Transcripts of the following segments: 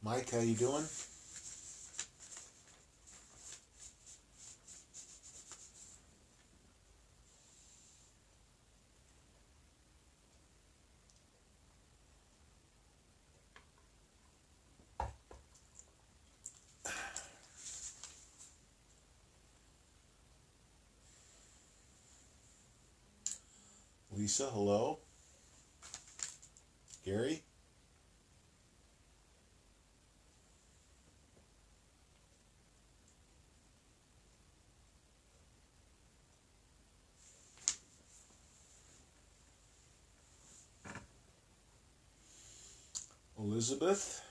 Mike, how you doing? Lisa, hello. Gary? Elizabeth?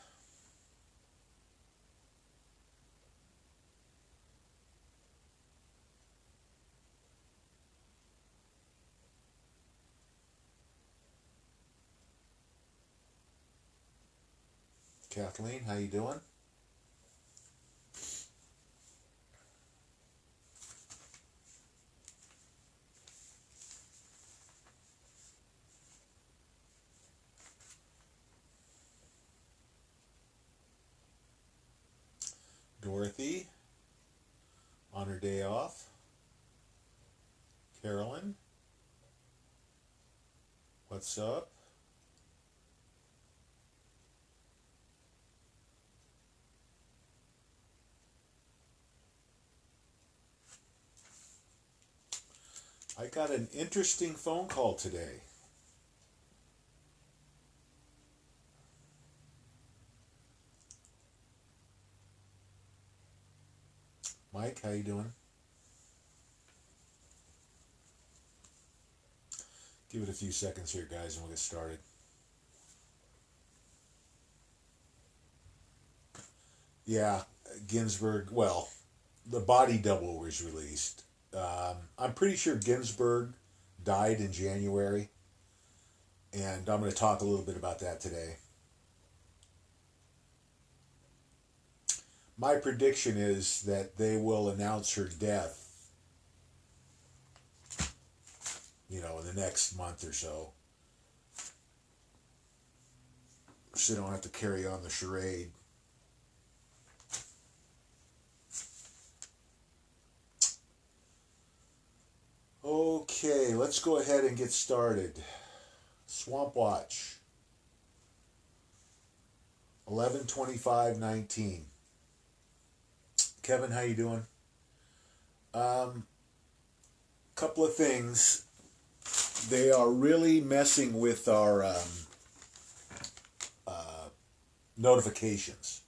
Kathleen, how you doing? Dorothy, on her day off. Carolyn, what's up? I got an interesting phone call today. Mike, how you doing? Give it a few seconds here, guys, and we'll get started. Yeah, Ginsburg, well, the body double was released. I'm pretty sure Ginsburg died in January, and I'm going to talk a little bit about that today. My prediction is that they will announce her death, in the next month or so. So they don't have to carry on the charade. Okay, let's go ahead and get started. Swampwatch, 11/25/19. Kevin, how you doing? Couple of things. They are really messing with our notifications.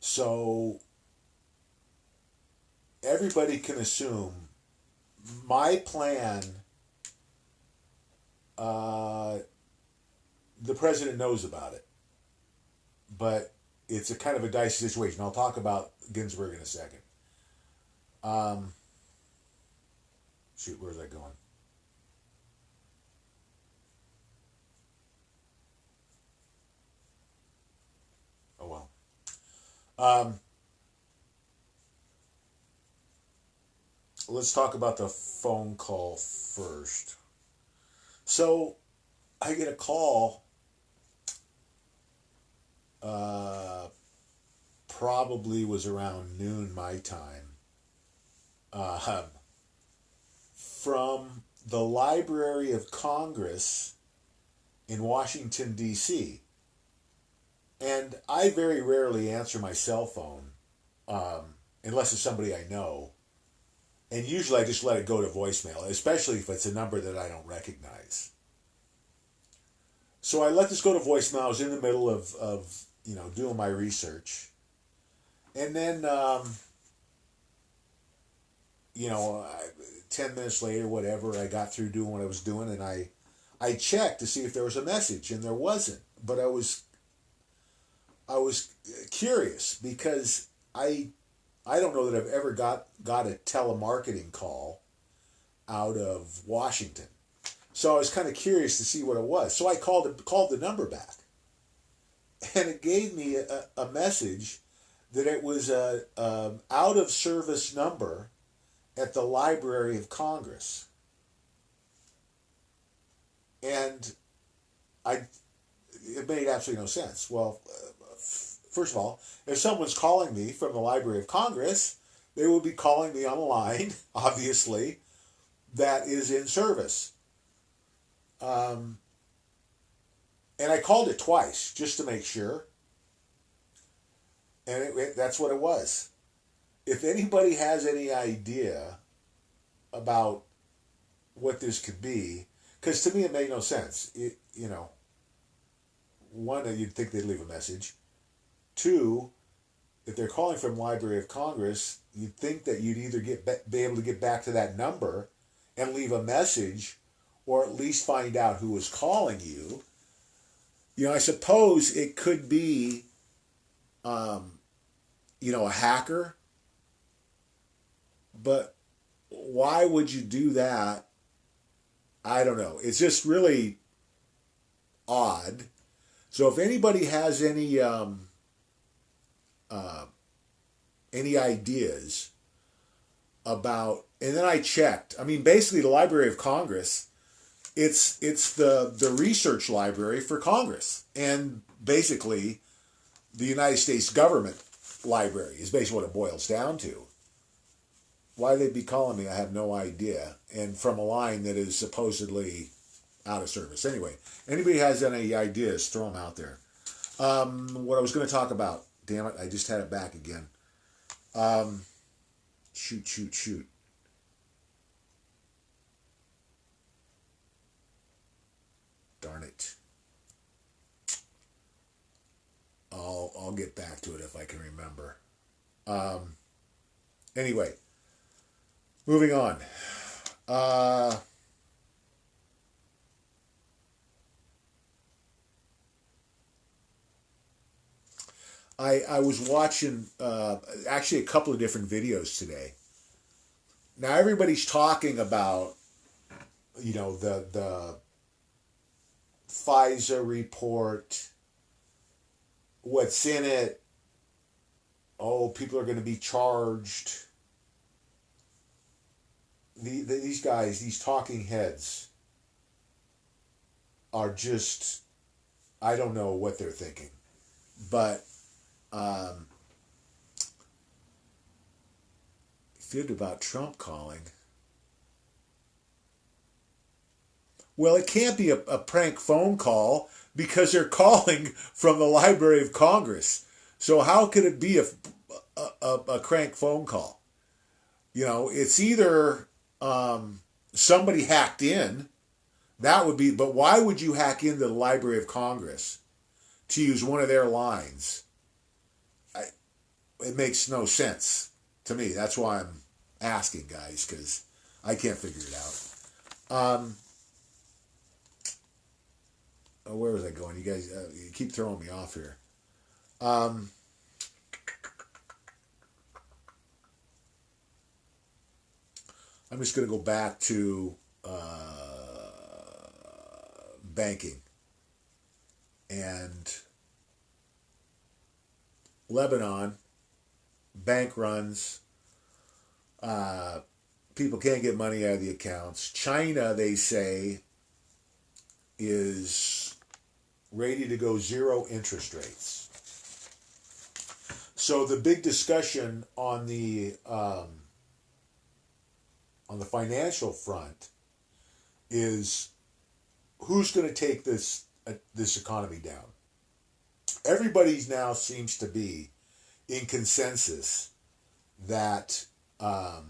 So everybody can assume my plan, uh, the president knows about it, but it's a kind of a dicey situation. I'll talk about Ginsburg in a second. Um, Shoot, where's that going? Oh well. Um, let's talk about the phone call first. So I get a call, uh, probably was around noon my time, uh, from the Library of Congress in Washington, D.C. And I very rarely answer my cell phone, unless it's somebody I know. And usually I just let it go to voicemail, especially if it's a number that I don't recognize. So I let this go to voicemail. I was in the middle of doing my research. And then, 10 minutes later, whatever, I got through doing what I was doing, and I checked to see if there was a message, and there wasn't. But I was curious because I don't know that I've ever got a telemarketing call out of Washington. So I was kind of curious to see what it was. So I called the number back, and it gave me a message that it was a out of service number at the Library of Congress, and I it made absolutely no sense. Well, first of all, if someone's calling me from the Library of Congress, they will be calling me on a line, obviously, that is in service. And I called it twice just to make sure. And that's what it was. If anybody has any idea about what this could be, because to me it made no sense. One, you'd think they'd leave a message. Two, if they're calling from Library of Congress, you'd think that you'd either be able to get back to that number and leave a message, or at least find out who was calling you. I suppose it could be, a hacker. But why would you do that? I don't know. It's just really odd. So if anybody has any ideas about, and then I checked. I mean, basically, the Library of Congress, it's the research library for Congress, and basically, the United States government library is basically what it boils down to. Why they'd be calling me, I have no idea. And from a line that is supposedly out of service. Anyway, anybody has any ideas, throw them out there. What I was going to talk about, damn it, I just had it back again. Shoot. Darn it. I'll get back to it if I can remember. Anyway, moving on. I was watching actually a couple of different videos today. Now everybody's talking about the FISA report, what's in it. Oh, people are going to be charged. These guys, these talking heads, are just, I don't know what they're thinking. But fibbed about Trump calling. Well, it can't be a prank phone call because they're calling from the Library of Congress. So how could it be a crank phone call? It's either somebody hacked in. That would be, but why would you hack into the Library of Congress to use one of their lines? It makes no sense to me. That's why I'm asking, guys, because I can't figure it out. Where was I going? You guys, you keep throwing me off here. I'm just going to go back to banking and Lebanon. Bank runs. People can't get money out of the accounts. China, they say, is ready to go zero interest rates. So the big discussion on the financial front is who's going to take this economy down. Everybody now seems to be in consensus that that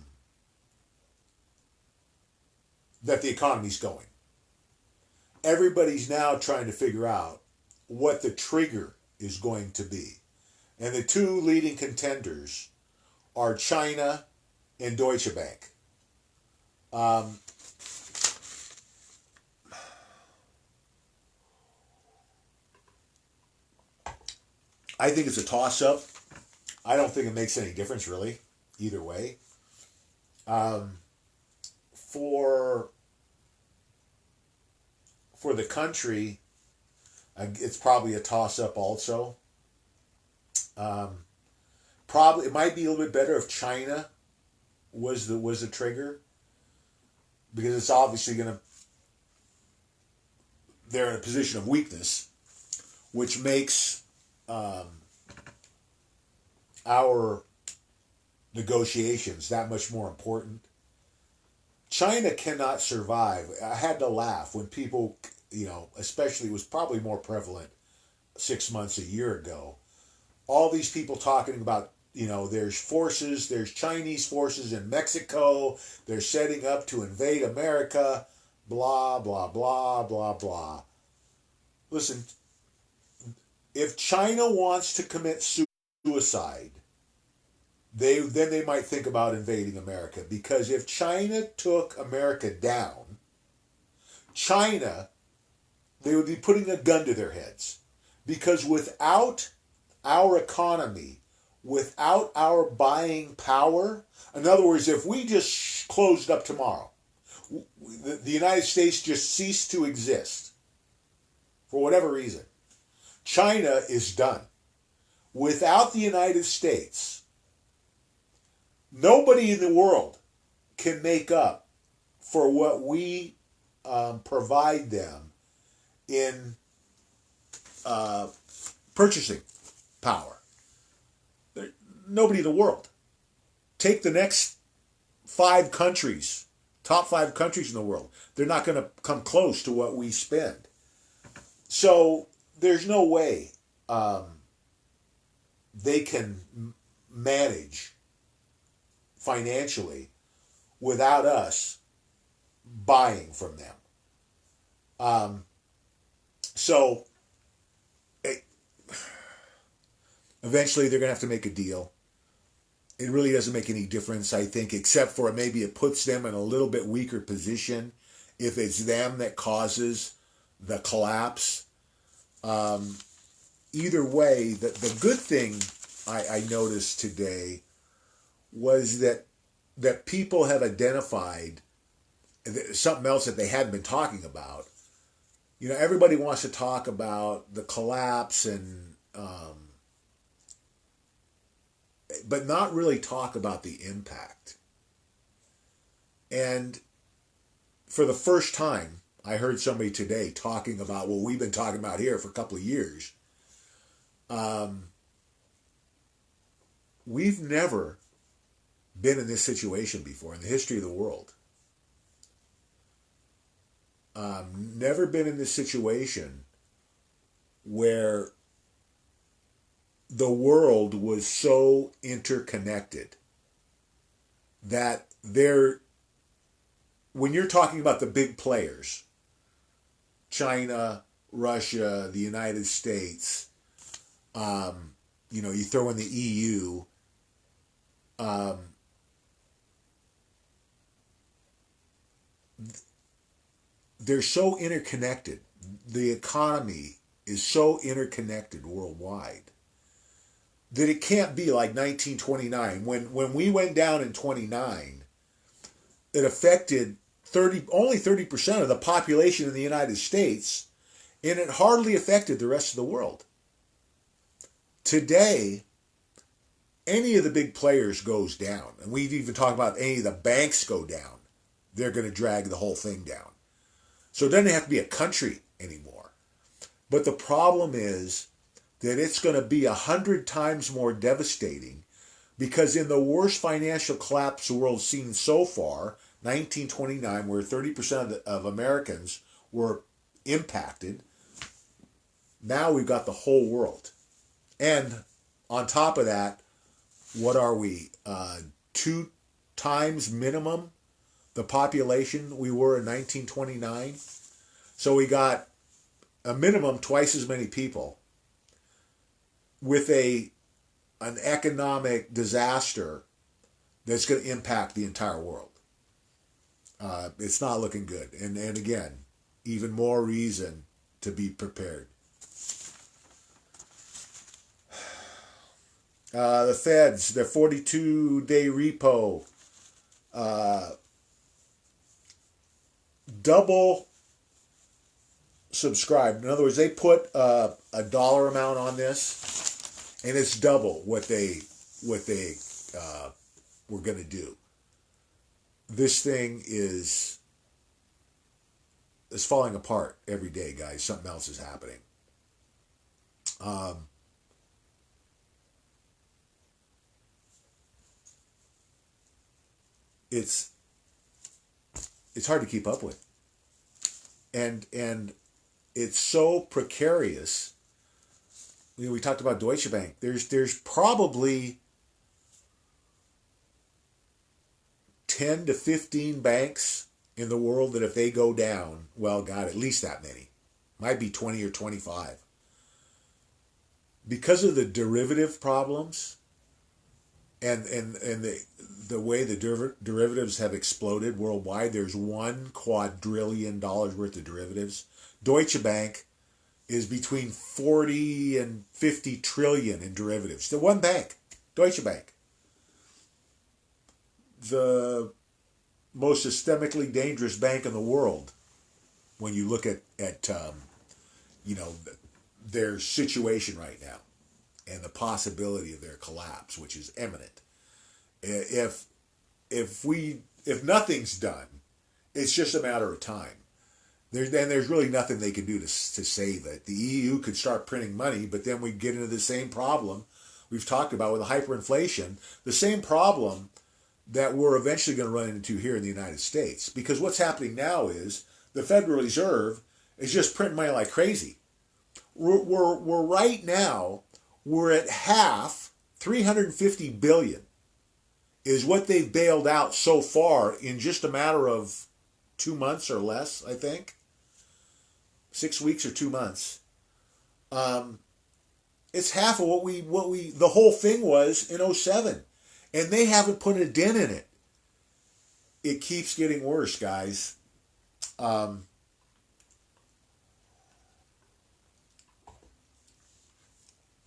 the economy's going. Everybody's now trying to figure out what the trigger is going to be. And the two leading contenders are China and Deutsche Bank. I think it's a toss-up. I don't think it makes any difference, really, either way. For the country, it's probably a toss-up also. Probably it might be a little bit better if China was the trigger, because it's obviously they're in a position of weakness, which makes our negotiations that much more important. China cannot survive. I had to laugh when people, especially it was probably more prevalent 6 months, a year ago. All these people talking about, there's Chinese forces in Mexico. They're setting up to invade America. Blah, blah, blah, blah, blah. Listen, if China wants to commit suicide, they might think about invading America, because if China took America down, China, they would be putting a gun to their heads, because without our economy, without our buying power, in other words, if we just closed up tomorrow, the United States just ceased to exist for whatever reason, China is done. Without the United States, nobody in the world can make up for what we provide them in purchasing power. Nobody in the world. Take the next 5 countries, top 5 countries in the world. They're not going to come close to what we spend. So there's no way they can manage financially without us buying from them. So eventually they're going to have to make a deal. It really doesn't make any difference, I think, except for maybe it puts them in a little bit weaker position if it's them that causes the collapse. Either way, the good thing I noticed today was that people have identified something else that they hadn't been talking about. Everybody wants to talk about the collapse and but not really talk about the impact. And for the first time, I heard somebody today talking about what we've been talking about here for a couple of years. We've never been in this situation before in the history of the world. Never been in this situation where the world was so interconnected that when you're talking about the big players, China, Russia, the United States, you throw in the EU, they're so interconnected. The economy is so interconnected worldwide that it can't be like 1929. When we went down in 29, it affected only 30% of the population in the United States, and it hardly affected the rest of the world. Today, any of the big players goes down, and we've even talked about any of the banks go down, they're going to drag the whole thing down. So it doesn't have to be a country anymore. But the problem is that it's going to be 100 times more devastating, because in the worst financial collapse the world's seen so far, 1929, where 30% of Americans were impacted, now we've got the whole world. And on top of that, what are we? 2 times minimum the population we were in 1929. So we got a minimum twice as many people with an economic disaster that's going to impact the entire world. It's not looking good. And again, even more reason to be prepared. The Feds, their 42-day repo, double subscribed. In other words, they put a dollar amount on this, and it's double what they were going to do. This thing is falling apart every day, guys. Something else is happening. it's hard to keep up with, and it's so precarious. You know, we talked about Deutsche Bank. There's probably 10 to 15 banks in the world that if they go down, well, God, at least that many. Might be 20 or 25. Because of the derivative problems and the way the derivatives have exploded worldwide, there's $1 quadrillion worth of derivatives. Deutsche Bank is between 40 and 50 trillion in derivatives. The one bank, Deutsche Bank. The most systemically dangerous bank in the world when you look at you know, their situation right now and the possibility of their collapse, which is imminent. If nothing's done, it's just a matter of time. There's really nothing they can do to save it. The EU could start printing money, but then we get into the same problem we've talked about with the hyperinflation, the same problem that we're eventually going to run into here in the United States. Because what's happening now is the Federal Reserve is just printing money like crazy. We're right now, we're at half, 350 billion is what they've bailed out so far in just a matter of 2 months or less, I think. 6 weeks or 2 months. It's half of what the whole thing was in '07. And they haven't put a dent in it. It keeps getting worse, guys.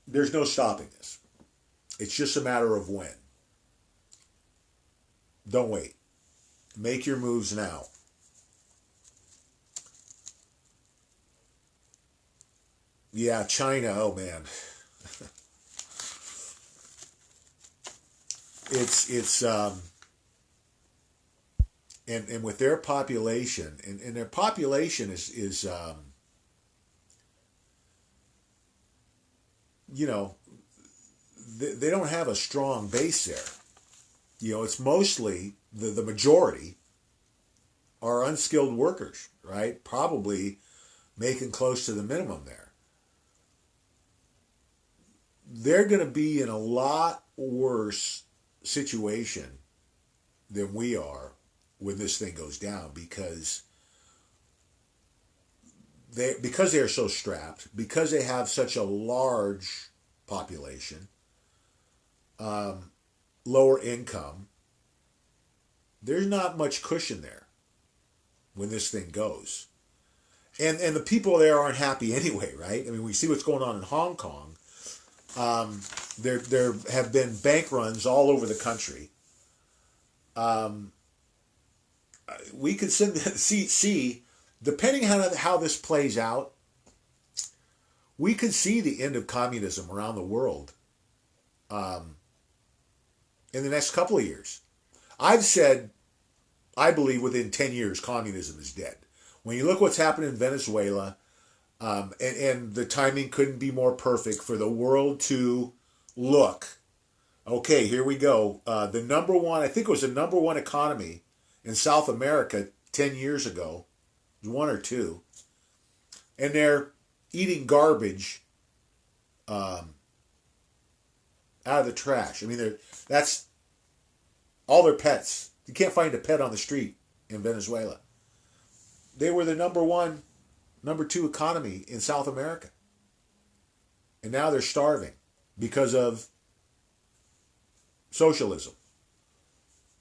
There's no stopping this. It's just a matter of when. Don't wait. Make your moves now. Yeah, China, oh man. It's and with their population, and their population is you know, they don't have a strong base there. You know, it's mostly the majority are unskilled workers, right? Probably making close to the minimum there. They're going to be in a lot worse situation than we are when this thing goes down, because they are so strapped, because they have such a large population, lower income. There's not much cushion there when this thing goes, and the people there aren't happy anyway, right? I mean, we see what's going on in Hong Kong. There have been bank runs all over the country. We could see, depending on how this plays out, we could see the end of communism around the world in the next couple of years. I've said, I believe within 10 years, communism is dead. When you look what's happened in Venezuela, and the timing couldn't be more perfect for the world to look, okay, here we go. The number one, I think it was the number one economy in South America 10 years ago, one or two, and they're eating garbage out of the trash. I mean, that's all their pets. You can't find a pet on the street in Venezuela. They were the number two economy in South America. And now they're starving because of socialism.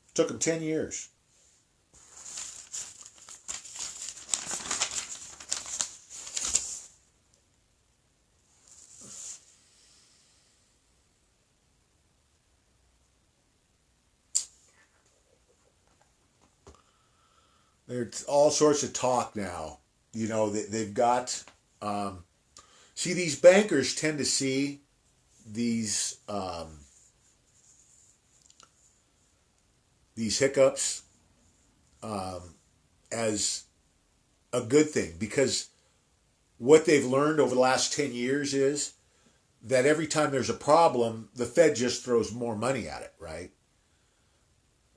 It took them 10 years. There's all sorts of talk now. You know, they've got, see, these bankers tend to see these hiccups as a good thing, because what they've learned over the last 10 years is that every time there's a problem, the Fed just throws more money at it, right?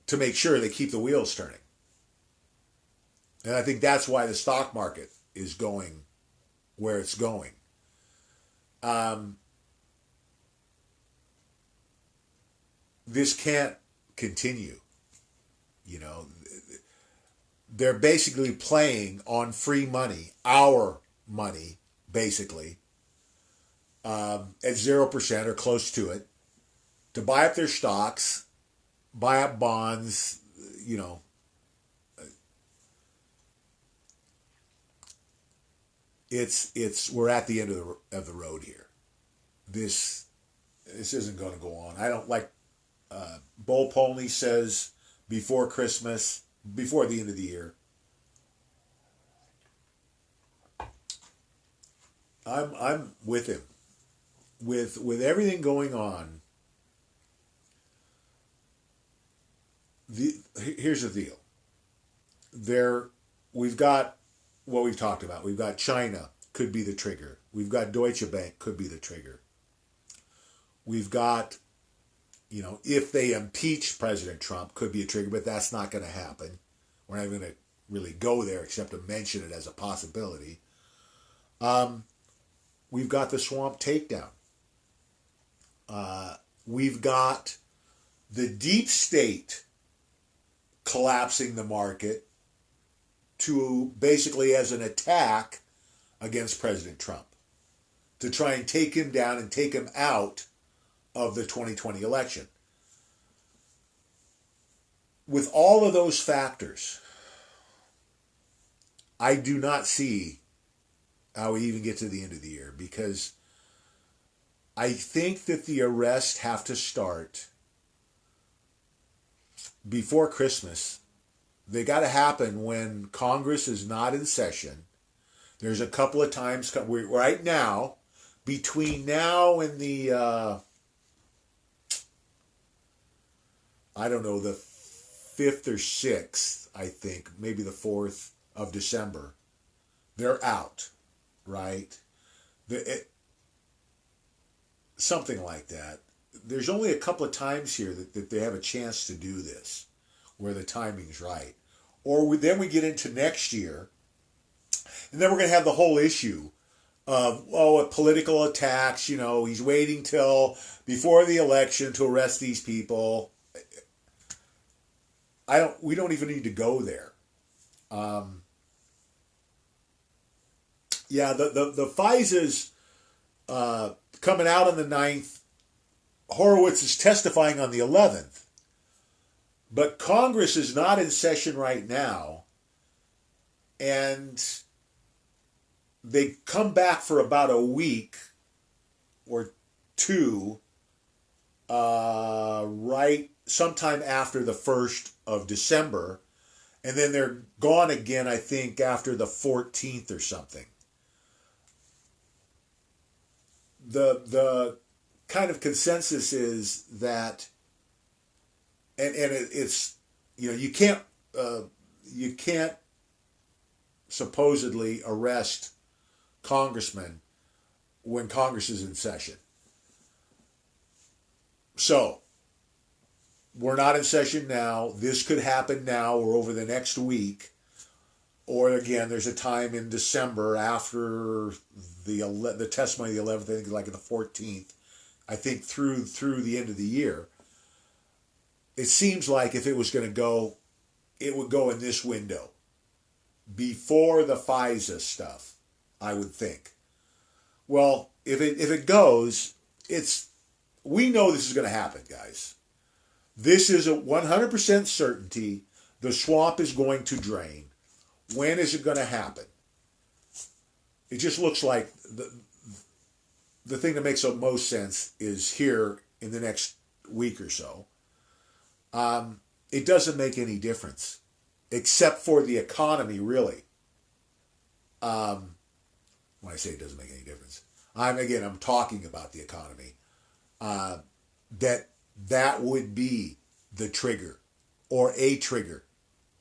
to make sure they keep the wheels turning. And I think that's why the stock market is going where it's going. This can't continue. You know, they're basically playing on free money, our money, basically, at 0% or close to it, to buy up their stocks, buy up bonds, you know. We're at the end of the road here. This isn't going to go on. I don't like. Bull Pony says before Christmas, before the end of the year. I'm with him. With everything going on. Here's the deal. We've got what we've talked about. We've got China could be the trigger. We've got Deutsche Bank could be the trigger. We've got, you know, if they impeach President Trump, could be a trigger, but that's not going to happen. We're not going to really go there except to mention it as a possibility. We've got the swamp takedown. We've got the deep state collapsing the market to basically as an attack against President Trump to try and take him down and take him out of the 2020 election. With all of those factors, I do not see how we even get to the end of the year, because I think that the arrests have to start before Christmas. They got to happen when Congress is not in session. There's a couple of times right now, between now and the I don't know, the 5th or 6th, I think, maybe the 4th of December, they're out, right? Something like that. There's only a couple of times here that they have a chance to do this, where the timing's right. Or then we get into next year, and then we're going to have the whole issue of, political attacks, you know, he's waiting till before the election to arrest these people. We don't even need to go there. The FISA's coming out on the 9th. Horowitz is testifying on the 11th. But Congress is not in session right now. And they come back for about a week or two, right sometime after the 1st of December. And then they're gone again, I think, after the 14th or something. The kind of consensus is that, and it's, you know, you can't supposedly arrest congressmen when Congress is in session. So, we're not in session now. This could happen now or over the next week. Or again, there's a time in December after the testimony of the 11th, I think like the 14th, I think through the end of the year. It seems like if it was going to go, it would go in this window. Before the FISA stuff, I would think. Well, if it goes, we know this is going to happen, guys. This is a 100% certainty. The swamp is going to drain. When is it going to happen? It just looks like the thing that makes the most sense is here in the next week or so. It doesn't make any difference, except for the economy, really. When I say it doesn't make any difference, I'm talking about the economy. That would be the trigger, or a trigger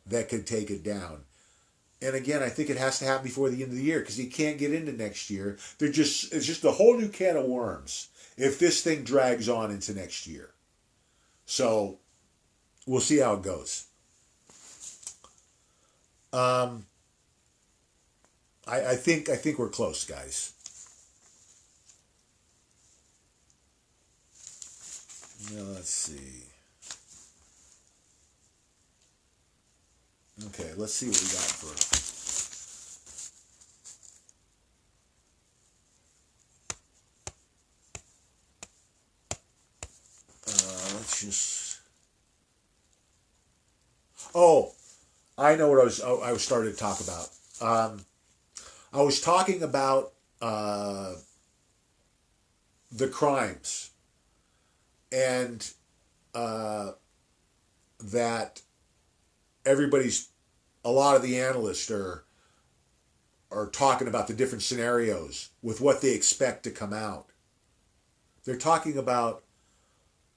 that could take it down. And again, I think it has to happen before the end of the year, because you can't get into next year. It's just a whole new can of worms if this thing drags on into next year. So we'll see how it goes. I think we're close, guys. Now, let's see. Okay, let's see what we got for. Let's just. Oh, I know what I was starting to talk about. I was talking about the crimes and that a lot of the analysts are talking about the different scenarios with what they expect to come out. They're talking about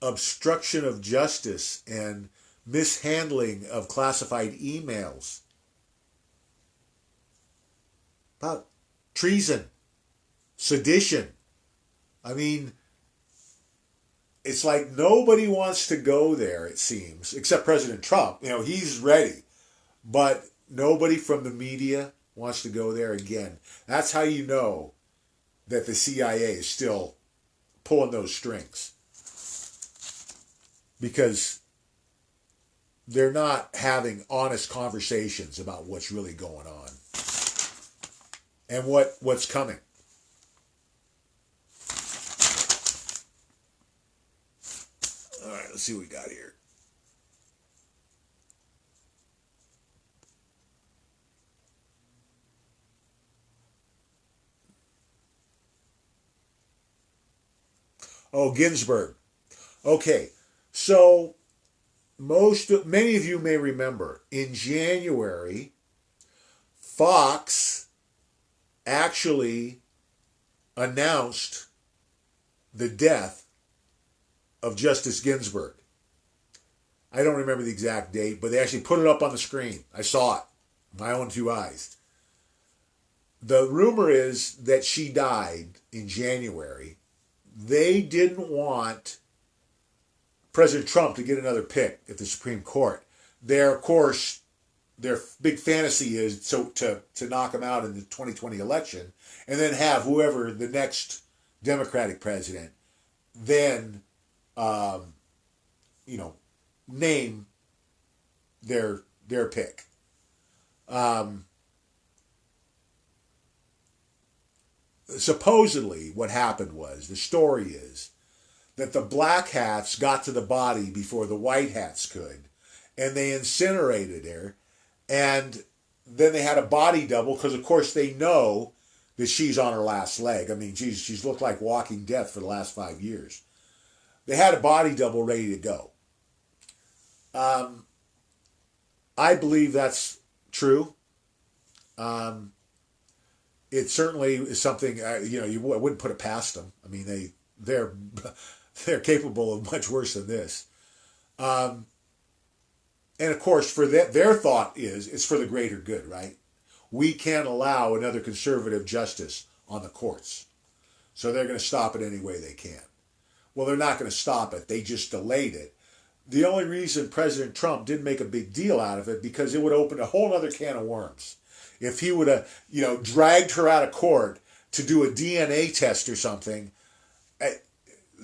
obstruction of justice and mishandling of classified emails, about treason, sedition. I mean, it's like nobody wants to go there, it seems, except President Trump. You know, he's ready. But nobody from the media wants to go there again. That's how you know that the CIA is still pulling those strings. Because they're not having honest conversations about what's really going on and what's coming. All right, let's see what we got here. Oh, Ginsburg. Okay, so many of you may remember in January, Fox actually announced the death of Justice Ginsburg. I don't remember the exact date, but they actually put it up on the screen. I saw it with my own two eyes. The rumor is that she died in January. They didn't want President Trump to get another pick at the Supreme Court. Of course, their big fantasy is to knock him out in the 2020 election and then have whoever the next Democratic president then, name their pick. Supposedly, what happened was, the story is, that the black hats got to the body before the white hats could, and they incinerated her, and then they had a body double, because of course they know that she's on her last leg. I mean, she's looked like walking death for the last 5 years. They had a body double ready to go. I believe that's true. It certainly is something, you wouldn't put it past them. I mean, they're capable of much worse than this. And of course, for their thought is, it's for the greater good, right? We can't allow another conservative justice on the courts. So they're going to stop it any way they can. Well, they're not going to stop it. They just delayed it. The only reason President Trump didn't make a big deal out of it, because it would open a whole other can of worms. If he would have, dragged her out of court to do a DNA test or something,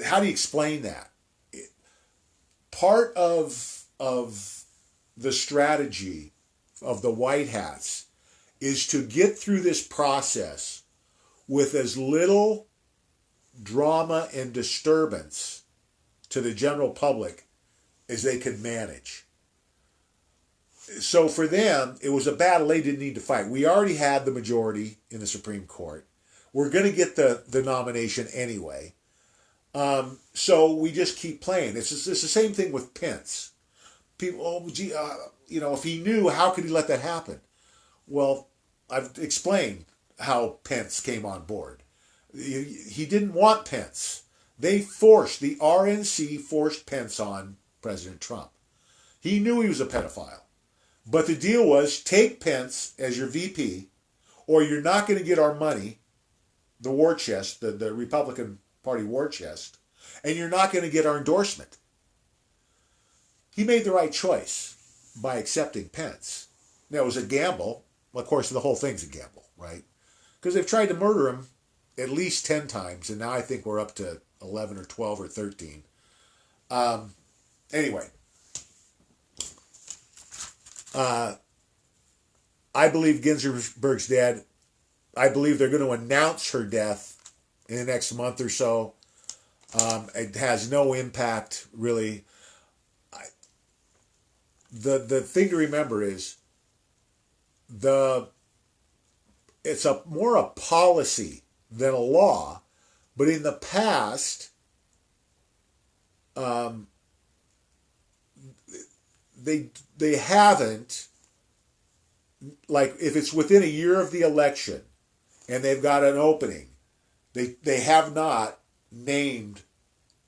how do you explain that? Part of the strategy of the White Hats is to get through this process with as little drama and disturbance to the general public as they could manage. So for them, it was a battle they didn't need to fight. We already had the majority in the Supreme Court. We're going to get the nomination anyway. So we just keep playing. It's the same thing with Pence. People, if he knew, how could he let that happen? Well, I've explained how Pence came on board. He didn't want Pence. The RNC forced Pence on President Trump. He knew he was a pedophile. But the deal was, take Pence as your VP, or you're not going to get our money, the war chest, the Republican Party war chest, and you're not going to get our endorsement. he made the right choice by accepting Pence. Now, it was a gamble. Well, of course, the whole thing's a gamble, right? Because they've tried to murder him at least 10 times, and now I think we're up to 11 or 12 or 13. Anyway, I believe Ginsburg's dead. I believe they're going to announce her death in the next month or so. It has no impact, really. The thing to remember is it's more a policy than a law, but in the past, they haven't, like if it's within a year of the election and they've got an opening, they have not named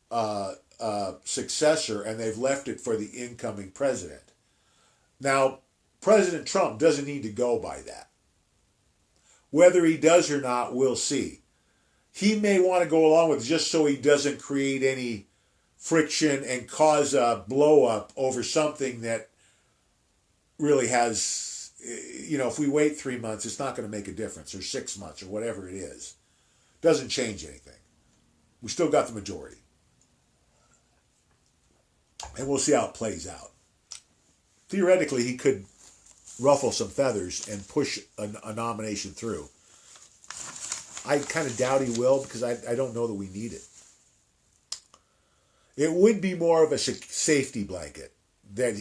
a successor, and they've left it for the incoming president. Now, President Trump doesn't need to go by that. Whether he does or not, we'll see. He may want to go along with it just so he doesn't create any friction and cause a blow up over something that really has, if we wait 3 months, it's not going to make a difference, or 6 months, or whatever it is. Doesn't change anything. We still got the majority. And we'll see how it plays out. Theoretically, he could ruffle some feathers and push a nomination through. I kind of doubt he will, because I don't know that we need it. It would be more of a safety blanket that,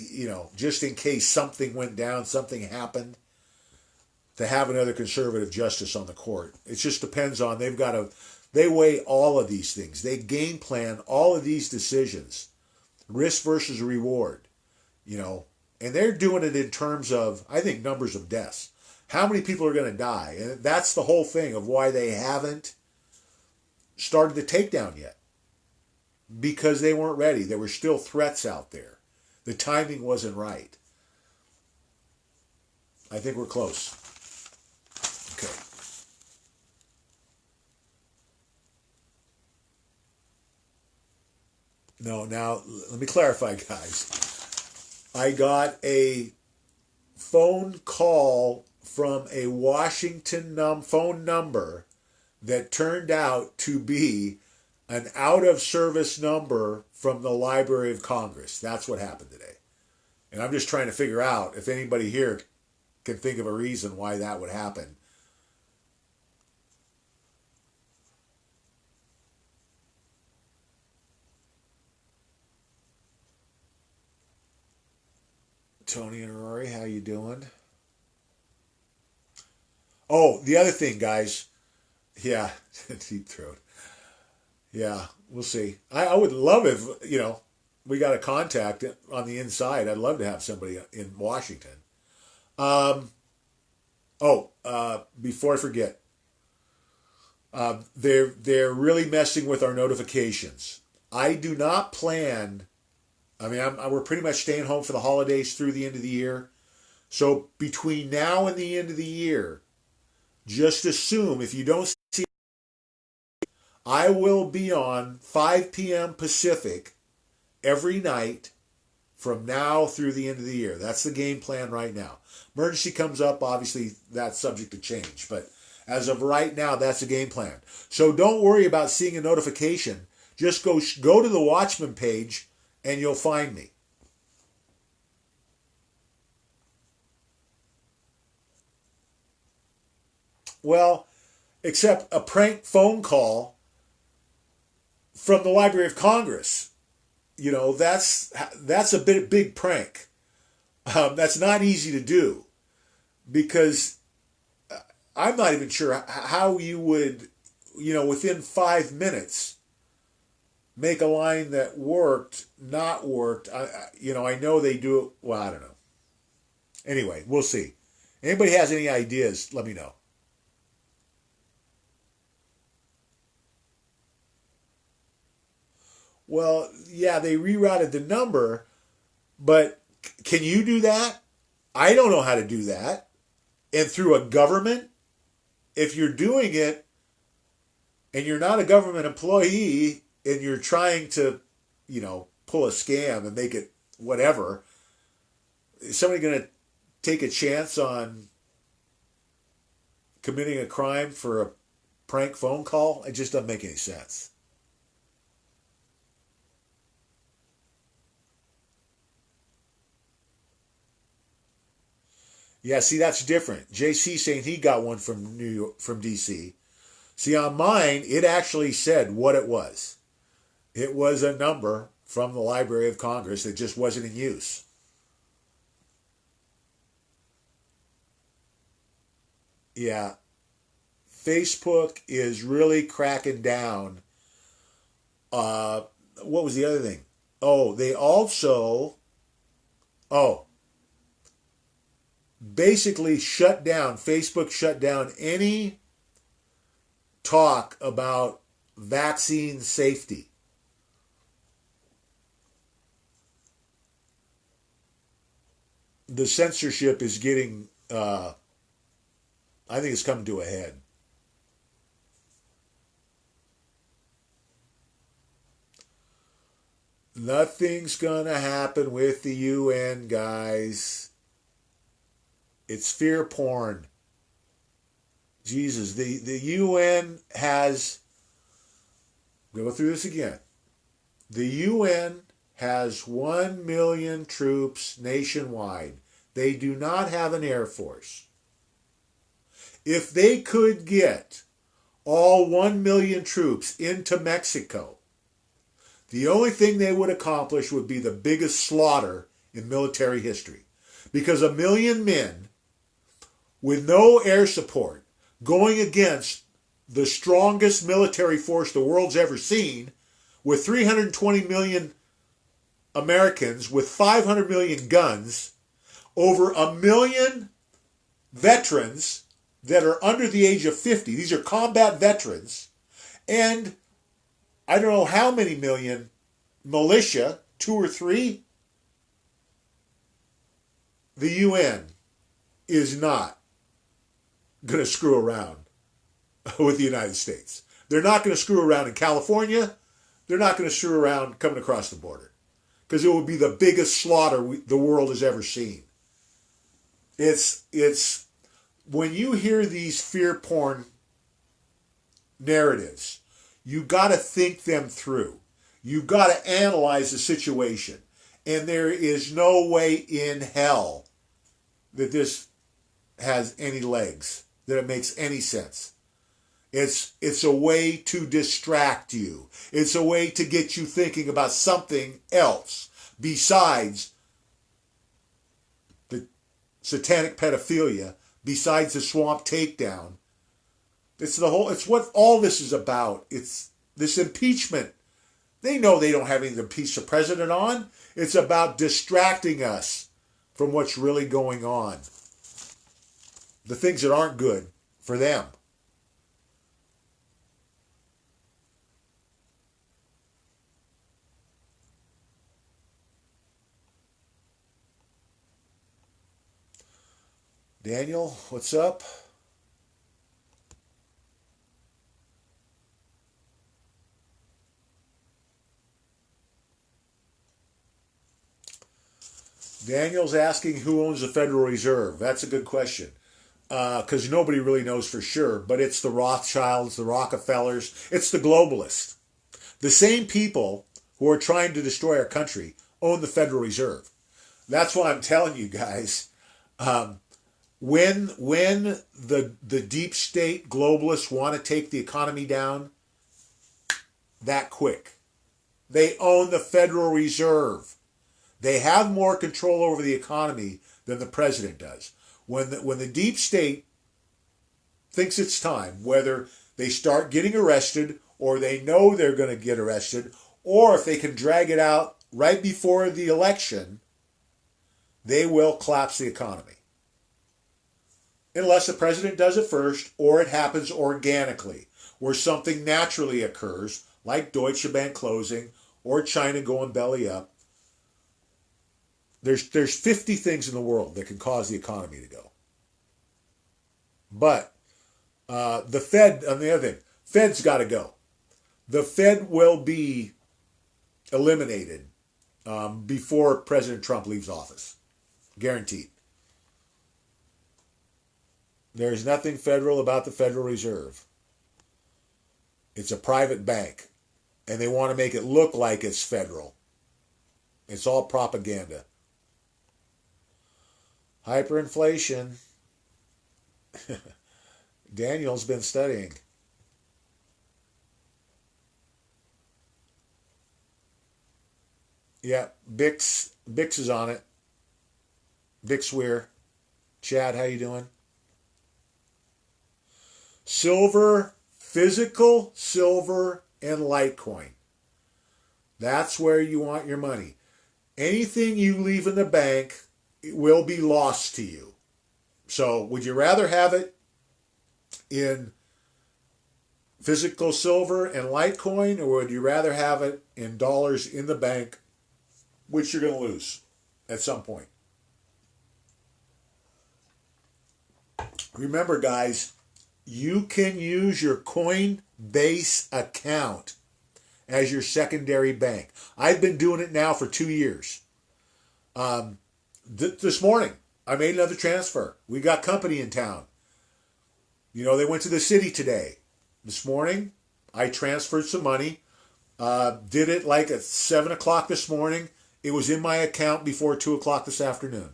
just in case something went down, something happened, to have another conservative justice on the court. It just depends on, they weigh all of these things. They game plan all of these decisions, risk versus reward, and they're doing it in terms of, I think, numbers of deaths. How many people are going to die? And that's the whole thing of why they haven't started the takedown yet. Because they weren't ready. There were still threats out there. The timing wasn't right. I think we're close. Okay. No, now, let me clarify, guys. I got a phone call from a Washington phone number that turned out to be an out-of-service number from the Library of Congress. That's what happened today. And I'm just trying to figure out if anybody here can think of a reason why that would happen. Tony and Rory, how you doing? Oh, the other thing, guys. Yeah, deep throat. Yeah, we'll see. I would love if, we got a contact on the inside. I'd love to have somebody in Washington. Before I forget, they're really messing with our notifications. I do not plan. I mean, we're pretty much staying home for the holidays through the end of the year. So between now and the end of the year, just assume if you don't see, I will be on 5 p.m. Pacific every night from now through the end of the year. That's the game plan right now. Emergency comes up, obviously that's subject to change. But as of right now, that's the game plan. So don't worry about seeing a notification. Just go to the Watchman page and you'll find me. Well, except a prank phone call from the Library of Congress. That's a big prank. That's not easy to do, because I'm not even sure how you would, within 5 minutes, make a line that not worked. I know they do it. Well, I don't know. Anyway, we'll see. Anybody has any ideas, let me know. Well, yeah, they rerouted the number, but can you do that? I don't know how to do that. And through a government, if you're doing it and you're not a government employee and you're trying to, pull a scam and make it whatever. Is somebody going to take a chance on committing a crime for a prank phone call? It just doesn't make any sense. Yeah, see, that's different. JC saying he got one from New York, from DC. See, on mine, it actually said what it was. It was a number from the Library of Congress that just wasn't in use. Yeah, Facebook is really cracking down. Uh, what was the other thing? Oh, they also, oh, basically shut down, Facebook shut down any talk about vaccine safety. The censorship is getting, I think it's coming to a head. Nothing's gonna happen with the UN, guys. It's fear porn. Jesus, the UN has, go through this again. The UN has 1 million troops nationwide. They do not have an air force. If they could get all 1 million troops into Mexico, the only thing they would accomplish would be the biggest slaughter in military history. Because 1 million men with no air support going against the strongest military force the world's ever seen, with 320 million Americans with 500 million guns, over 1 million veterans that are under the age of 50. These are combat veterans. And I don't know how many million militia, 2 or 3. The UN is not going to screw around with the United States. They're not going to screw around in California. They're not going to screw around coming across the border. Because it would be the biggest slaughter the world has ever seen. It's when you hear these fear porn narratives, you got to think them through. You got to analyze the situation. And there is no way in hell that this has any legs, that it makes any sense. It's a way to distract you. It's a way to get you thinking about something else besides the satanic pedophilia, besides the swamp takedown. It's what all this is about. It's this impeachment. They know they don't have anything to impeach the president on. It's about distracting us from what's really going on. The things that aren't good for them. Daniel, what's up? Daniel's asking who owns the Federal Reserve. That's a good question. Because nobody really knows for sure, but it's the Rothschilds, the Rockefellers, it's the globalists. The same people who are trying to destroy our country own the Federal Reserve. That's why I'm telling you guys, when the deep state globalists want to take the economy down, that quick. They own the Federal Reserve. They have more control over the economy than the president does. When the deep state thinks it's time, whether they start getting arrested or they know they're going to get arrested, or if they can drag it out right before the election, they will collapse the economy. Unless the president does it first, or it happens organically, where something naturally occurs, like Deutsche Bank closing or China going belly up. There's 50 things in the world that can cause the economy to go. But the Fed, on the other thing, Fed's got to go. The Fed will be eliminated before President Trump leaves office. Guaranteed. There's nothing federal about the Federal Reserve. It's a private bank, and they want to make it look like it's federal. It's all propaganda. Hyperinflation. Daniel's been studying. Yeah, Bix is on it. Bix Weir. Chad, how you doing? Silver, physical silver, and Litecoin. That's where you want your money. Anything you leave in the bank will be lost to you. So would you rather have it in physical silver and Litecoin, or would you rather have it in dollars in the bank, which you're going to lose at some point? Remember, guys, you can use your Coinbase account as your secondary bank. I've been doing it now for 2 years. This morning, I made another transfer. We got company in town. You know, they went to the city today. This morning, I transferred some money. Did it like at 7 o'clock this morning. It was in my account before 2 o'clock this afternoon.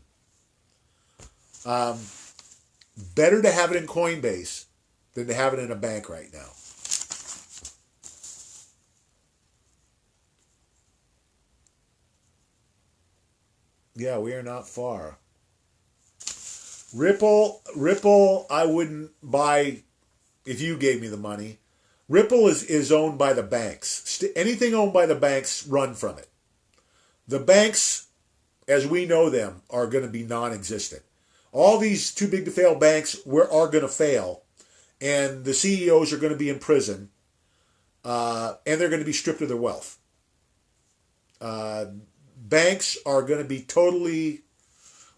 Better to have it in Coinbase than to have it in a bank right now. Yeah, we are not far. Ripple, I wouldn't buy if you gave me the money. Ripple is owned by the banks. Anything owned by the banks, run from it. The banks, as we know them, are going to be non-existent. All these too big to fail banks are going to fail, and the CEOs are going to be in prison, and they're going to be stripped of their wealth. Banks are going to be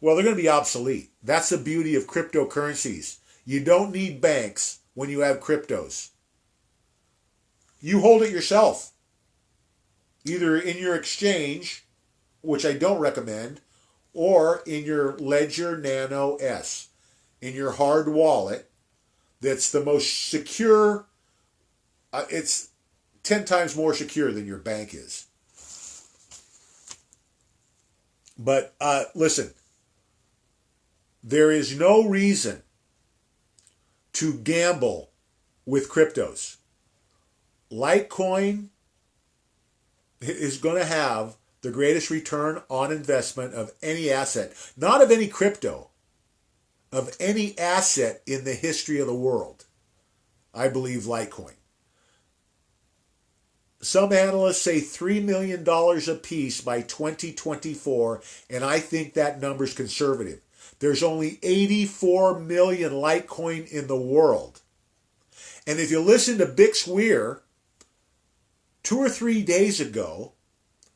they're going to be obsolete. That's the beauty of cryptocurrencies. You don't need banks when you have cryptos. You hold it yourself, either in your exchange, which I don't recommend, or in your Ledger Nano S, in your hard wallet. That's the most secure. It's 10 times more secure than your bank is. But listen, there is no reason to gamble with cryptos. Litecoin is going to have the greatest return on investment of any asset, not of any crypto, of any asset in the history of the world. I believe Litecoin. Some analysts say $3 million a piece by 2024, and I think that number's conservative. There's only 84 million Litecoin in the world. And if you listen to Bix Weir 2 or 3 days ago,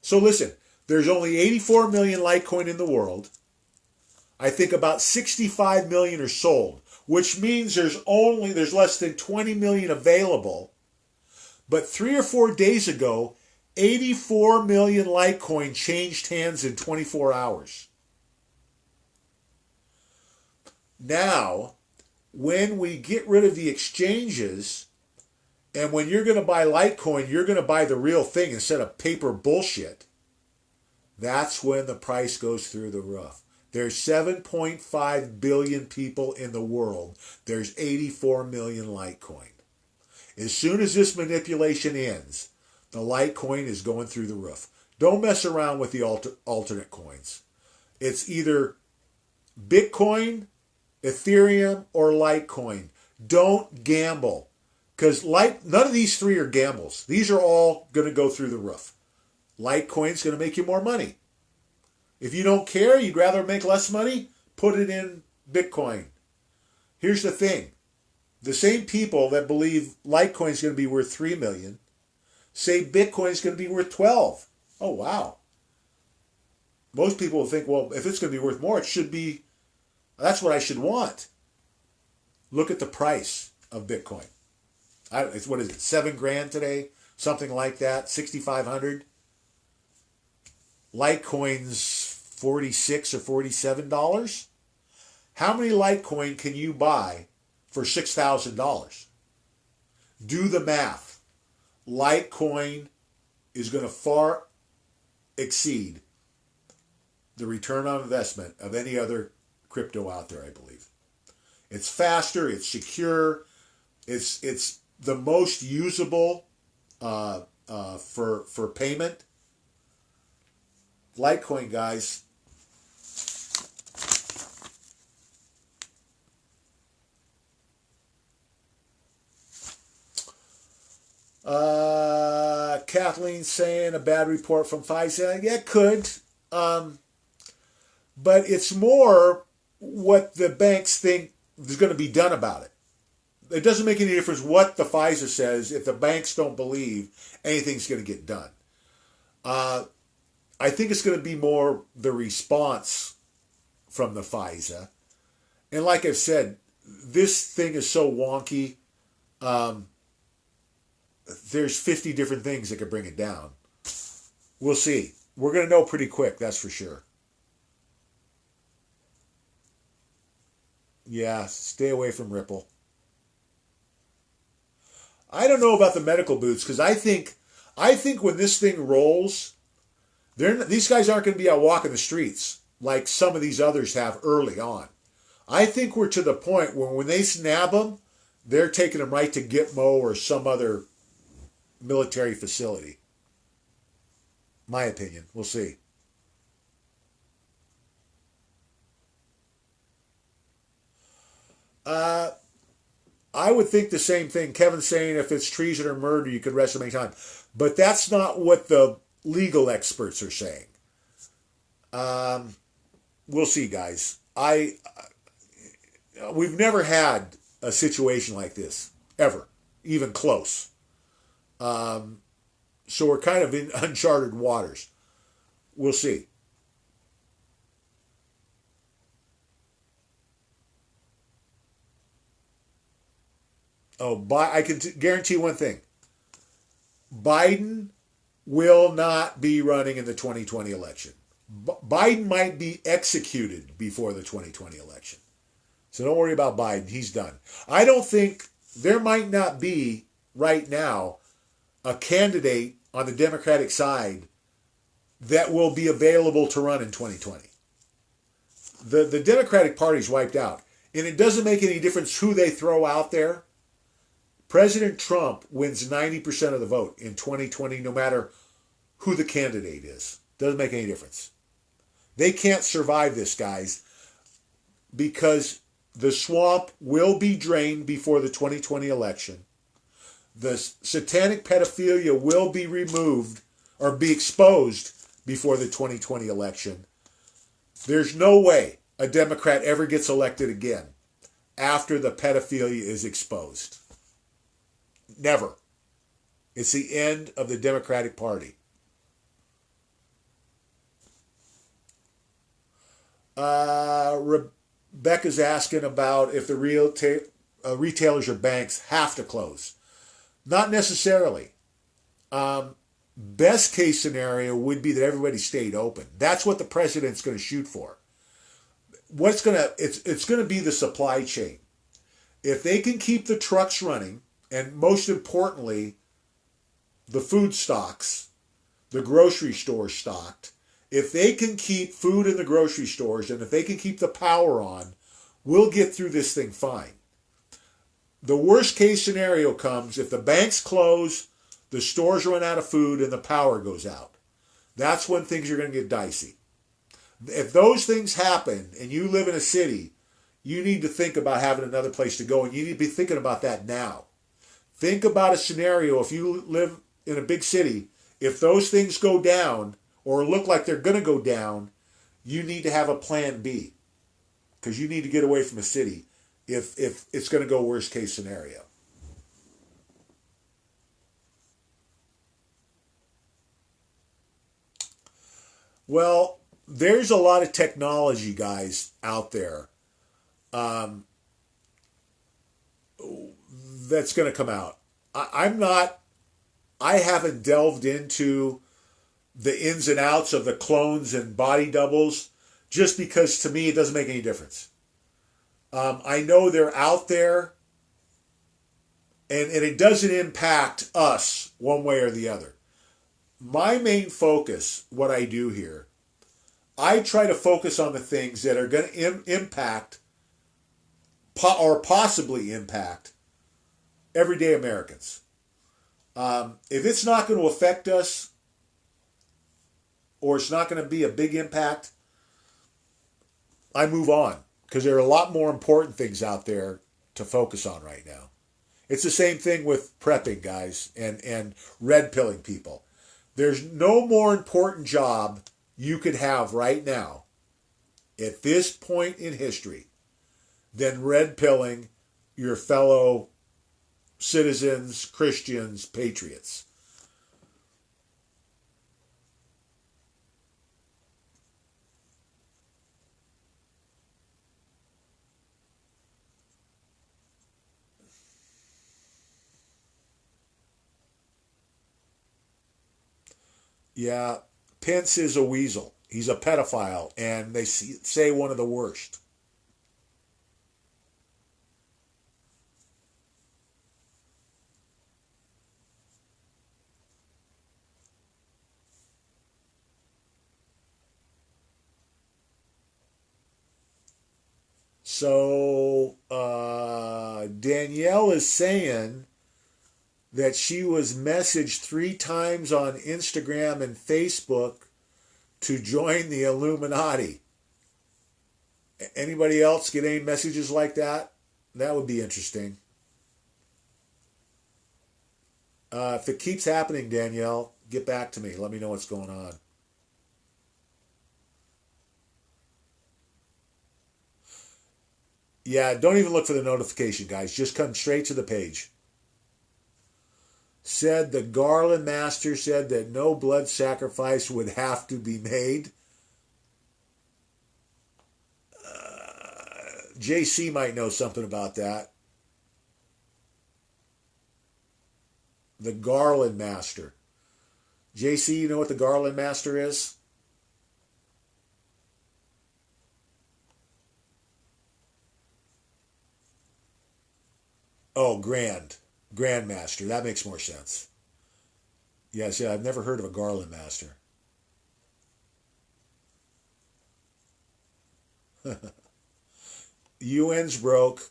so listen, there's only 84 million Litecoin in the world. I think about 65 million are sold, which means there's less than 20 million available. But 3 or 4 days ago, 84 million Litecoin changed hands in 24 hours. Now, when we get rid of the exchanges, and when you're going to buy Litecoin, you're going to buy the real thing instead of paper bullshit, that's when the price goes through the roof. There's 7.5 billion people in the world. There's 84 million Litecoin. As soon as this manipulation ends, the Litecoin is going through the roof. Don't mess around with the alternate coins. It's either Bitcoin, Ethereum, or Litecoin. Don't gamble. Because none of these three are gambles. These are all going to go through the roof. Litecoin's going to make you more money. If you don't care, you'd rather make less money, put it in Bitcoin. Here's the thing. The same people that believe Litecoin's going to be worth 3 million say Bitcoin's going to be worth 12. Oh, wow. Most people will think, well, if it's going to be worth more, that's what I should want. Look at the price of Bitcoin. What is it, $7,000 today? Something like that, 6,500. Litecoin's $46 or $47. How many Litecoin can you buy for $6,000? Do the math. Litecoin is going to far exceed the return on investment of any other crypto out there, I believe. It's faster, it's secure, it's the most usable for payment. Litecoin, guys. Kathleen saying a bad report from FISA. Yeah, it could. But it's more what the banks think is going to be done about it. It doesn't make any difference what the FISA says if the banks don't believe anything's going to get done. I think it's going to be more the response from the FISA. And like I've said, this thing is so wonky. There's 50 different things that could bring it down. We'll see. We're going to know pretty quick, that's for sure. Yeah, stay away from Ripple. I don't know about the medical boots because I think when this thing rolls, these guys aren't going to be out walking the streets like some of these others have early on. I think we're to the point where when they snab them, they're taking them right to Gitmo or some other military facility. My opinion. We'll see. I would think the same thing. Kevin's saying if it's treason or murder, you could arrest him anytime. But that's not what the legal experts are saying. We'll see, guys. We've never had a situation like this, ever, even close. So we're kind of in uncharted waters. We'll see. Oh, I can guarantee one thing. Biden will not be running in the 2020 election. Biden might be executed before the 2020 election. So don't worry about Biden. He's done. I don't think there might not be right now a candidate on the Democratic side that will be available to run in 2020. The Democratic Party's wiped out. And it doesn't make any difference who they throw out there. President Trump wins 90% of the vote in 2020, no matter who the candidate is. Doesn't make any difference. They can't survive this, guys, because the swamp will be drained before the 2020 election. The satanic pedophilia will be removed or be exposed before the 2020 election. There's no way a Democrat ever gets elected again after the pedophilia is exposed. Never. It's the end of the Democratic Party. Rebecca's asking about if the retailers or banks have to close. Not necessarily. Best case scenario would be that everybody stayed open. That's what the president's going to shoot for. It's going to be the supply chain. If they can keep the trucks running, and most importantly, the food stocks, the grocery stores stocked, if they can keep food in the grocery stores and if they can keep the power on, we'll get through this thing fine. The worst case scenario comes if the banks close, the stores run out of food, and the power goes out. That's when things are going to get dicey. If those things happen and you live in a city, you need to think about having another place to go, and you need to be thinking about that now. Think about a scenario if you live in a big city, if those things go down or look like they're going to go down, you need to have a plan B because you need to get away from a city if it's going to go worst case scenario. Well, there's a lot of technology, guys, out there that's going to come out. I haven't delved into the ins and outs of the clones and body doubles, just because to me it doesn't make any difference. I know they're out there, and it doesn't impact us one way or the other. My main focus, what I do here, I try to focus on the things that are going to impact or possibly impact everyday Americans. If it's not going to affect us, or it's not going to be a big impact, I move on, because there are a lot more important things out there to focus on right now. It's the same thing with prepping, guys, and red pilling people. There's no more important job you could have right now at this point in history than red pilling your fellow citizens, Christians, patriots. Yeah, Pence is a weasel. He's a pedophile, and they say one of the worst. So Danielle is saying that she was messaged 3 times on Instagram and Facebook to join the Illuminati. Anybody else get any messages like that? That would be interesting. If it keeps happening, Danielle, get back to me. Let me know what's going on. Yeah, don't even look for the notification, guys. Just come straight to the page. Said the Garland Master said that no blood sacrifice would have to be made. JC might know something about that. The Garland Master. JC, you know what the Garland Master is? Oh, Grandmaster. That makes more sense. Yes, yeah, I've never heard of a Garland Master. UN's broke.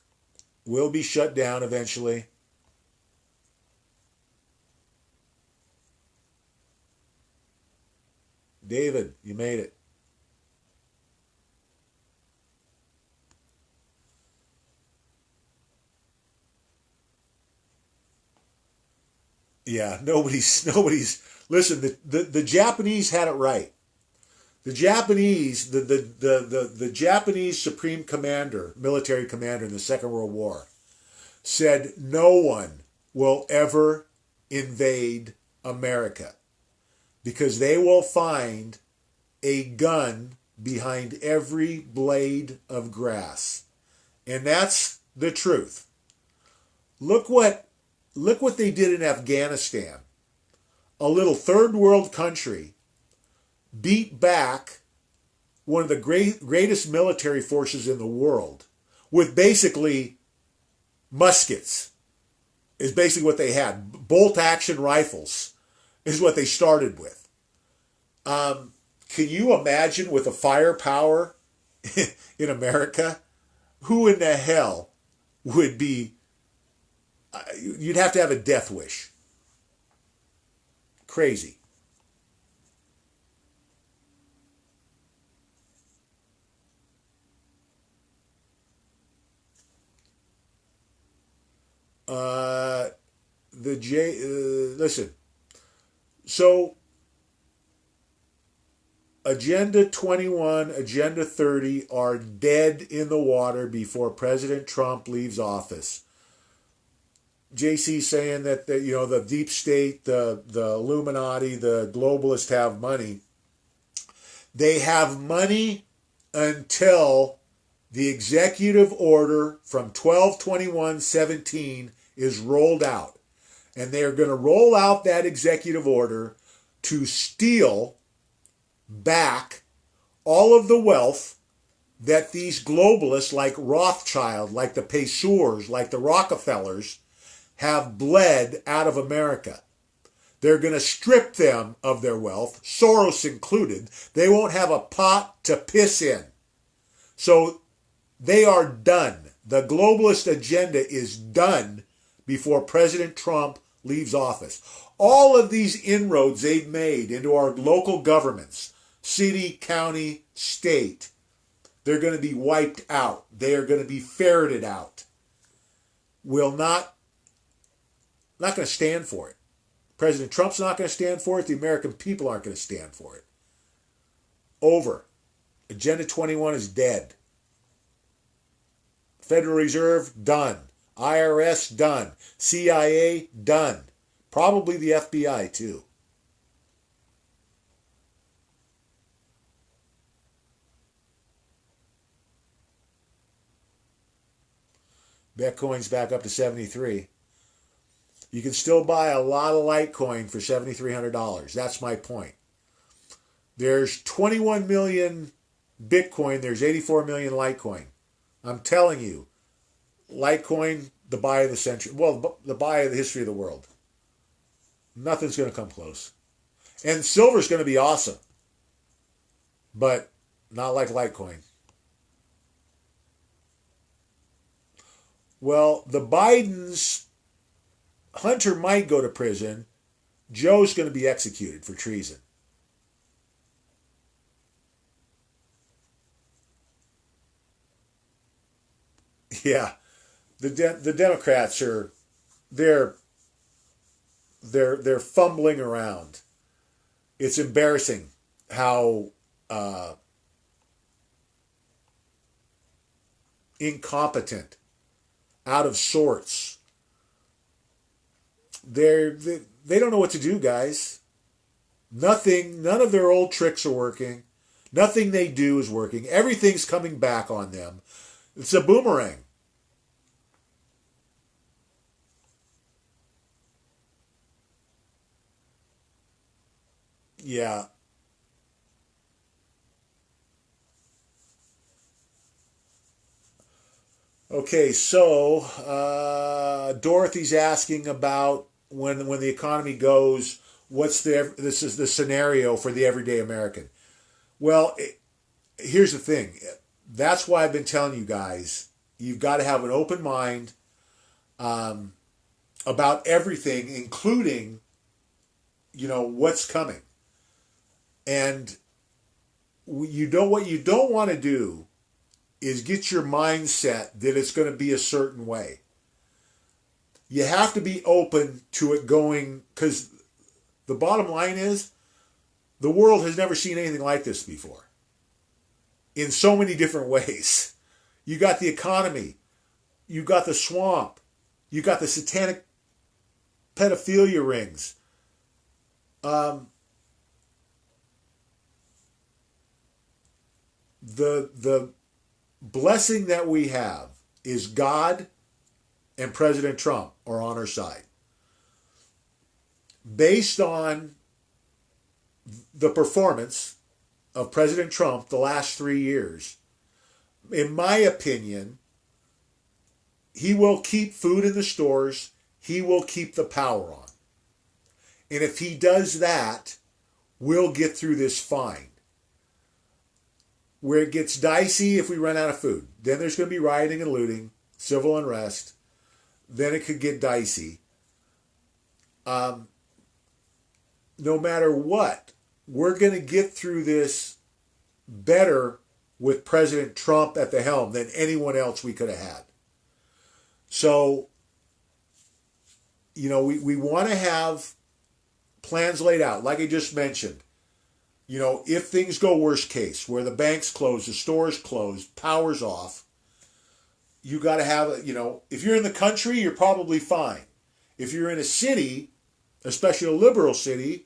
Will be shut down eventually. David, you made it. Yeah, nobody's listen, the Japanese had it right. The Japanese, the Japanese Supreme Commander, military commander in the Second World War, said no one will ever invade America because they will find a gun behind every blade of grass. And that's the truth. Look what they did in Afghanistan. A little third world country beat back one of the greatest military forces in the world with basically muskets, is basically what they had. Bolt action rifles is what they started with. Can you imagine with the firepower in America? Who in the hell would be, you'd have to have a death wish. Crazy. Listen. So, Agenda 21, Agenda 30 are dead in the water before President Trump leaves office. JC saying that the deep state, the Illuminati, the globalists have money. They have money until the executive order from 12/21/17 is rolled out. And they are going to roll out that executive order to steal back all of the wealth that these globalists like Rothschild, like the Peseurs, like the Rockefellers have bled out of America. They're going to strip them of their wealth, Soros included. They won't have a pot to piss in. So they are done. The globalist agenda is done before President Trump leaves office. All of these inroads they've made into our local governments, city, county, state, they're going to be wiped out. They are going to be ferreted out. Will not going to stand for it. President Trump's not going to stand for it. The American people aren't going to stand for it. Over. Agenda 21 is dead. Federal Reserve, done. IRS, done. CIA, done. Probably the FBI, too. Bitcoin's back up to 73. You can still buy a lot of Litecoin for $7,300. That's my point. There's 21 million Bitcoin. There's 84 million Litecoin. I'm telling you, Litecoin, the buy of the century. Well, the buy of the history of the world. Nothing's going to come close. And silver's going to be awesome. But not like Litecoin. Well, the Bidens, Hunter might go to prison. Joe's going to be executed for treason. Yeah, the Democrats are they're fumbling around. It's embarrassing how incompetent, out of sorts. They don't know what to do, guys. None of their old tricks are working. Nothing they do is working. Everything's coming back on them. It's a boomerang. Yeah. Okay, so Dorothy's asking about when the economy goes, this is the scenario for the everyday American. Well, here's the thing. That's why I've been telling you guys, you've got to have an open mind about everything, including, what's coming. And what you don't want to do is get your mindset that it's going to be a certain way. You have to be open to it going, because the bottom line is, the world has never seen anything like this before. In so many different ways. You got the economy. You got the swamp. You got the satanic pedophilia rings. The blessing that we have is God and President Trump are on our side. Based on the performance of President Trump the last 3 years, in my opinion, he will keep food in the stores. He will keep the power on. And if he does that, we'll get through this fine. Where it gets dicey if we run out of food. Then there's going to be rioting and looting, civil unrest. Then it could get dicey. No matter what, we're going to get through this better with President Trump at the helm than anyone else we could have had. So, we want to have plans laid out, like I just mentioned. If things go worst case, where the banks close, the stores close, power's off, you got to have, if you're in the country, you're probably fine. If you're in a city, especially a liberal city,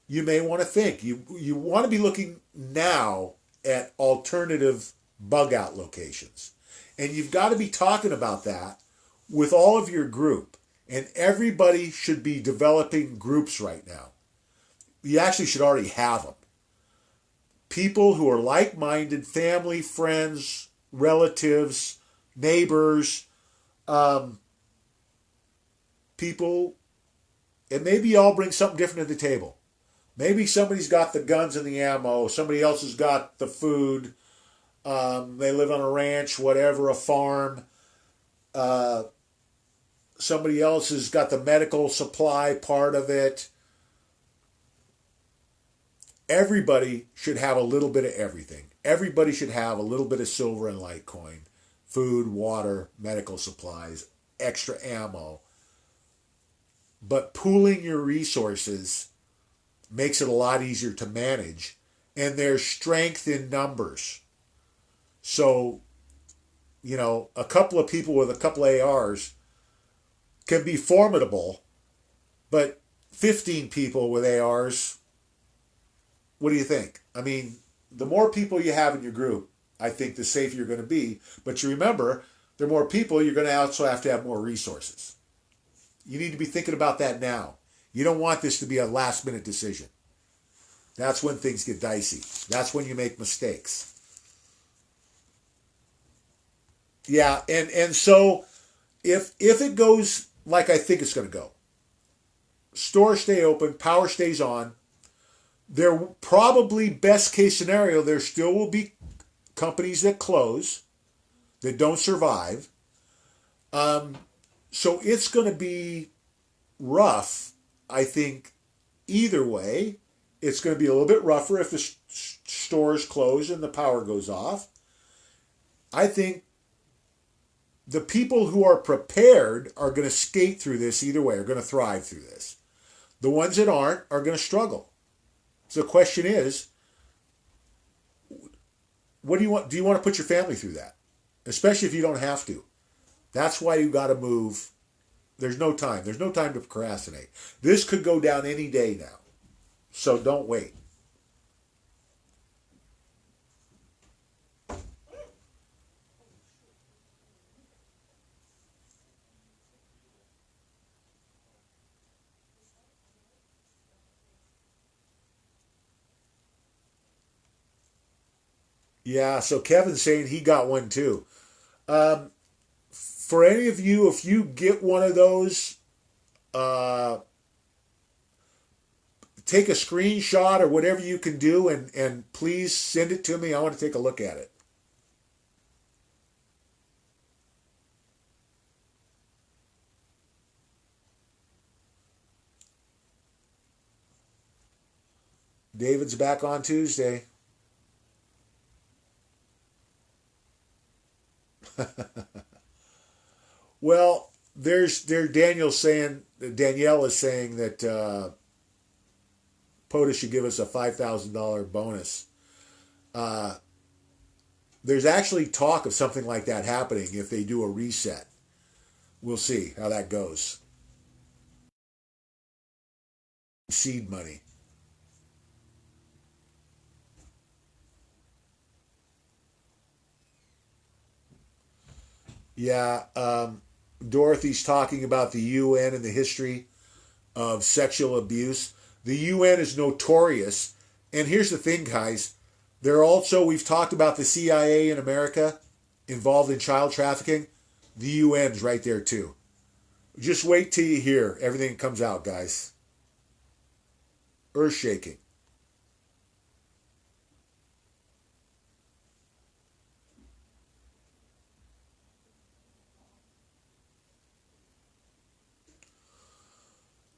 you may want to think. You want to be looking now at alternative bug out locations. And you've got to be talking about that with all of your group. And everybody should be developing groups right now. You actually should already have them. people who are like-minded, family, friends, relatives, neighbors, um, people, and maybe you all bring something different to the table. Maybe somebody's got the guns and the ammo. Somebody else has got the food. They live on a ranch, whatever, a farm. Uh, Somebody else has got the medical supply part of it. Everybody should have a little bit of everything. Everybody should have a little bit of silver and Litecoin, food, water, medical supplies, extra ammo. But pooling your resources makes it a lot easier to manage, and there's strength in numbers. So, a couple of people with a couple of ARs can be formidable, but 15 people with ARs, what do you think? I mean, the more people you have in your group, I think the safer you're going to be. But you remember, the more people, you're going to also have to have more resources. You need to be thinking about that now. You don't want this to be a last-minute decision. That's when things get dicey. That's when you make mistakes. Yeah, and so if it goes like I think it's going to go, stores stay open, power stays on, there probably, best case scenario, there still will be companies that close, that don't survive. So it's going to be rough, I think, either way. It's going to be a little bit rougher if the stores close and the power goes off. I think the people who are prepared are going to skate through this either way, are going to thrive through this. The ones that aren't are going to struggle. So the question is, what do you want? Do you want to put your family through that? Especially if you don't have to. That's why you got to move. There's no time. There's no time to procrastinate. This could go down any day now. So don't wait. Yeah, so Kevin's saying he got one too. Um, for any of you, if you get one of those, uh, take a screenshot or whatever you can do, and please send it to me. I want to take a look at it. David's back on Tuesday. Well, Danielle is saying that POTUS should give us a $5,000 bonus. Uh, there's actually talk of something like that happening if they do a reset. We'll see how that goes. Seed money. Yeah, Dorothy's talking about the UN and the history of sexual abuse. The UN is notorious. And here's the thing, guys. We've talked about the CIA in America involved in child trafficking. The UN's right there too. Just wait till you hear everything that comes out, guys. Earth shaking.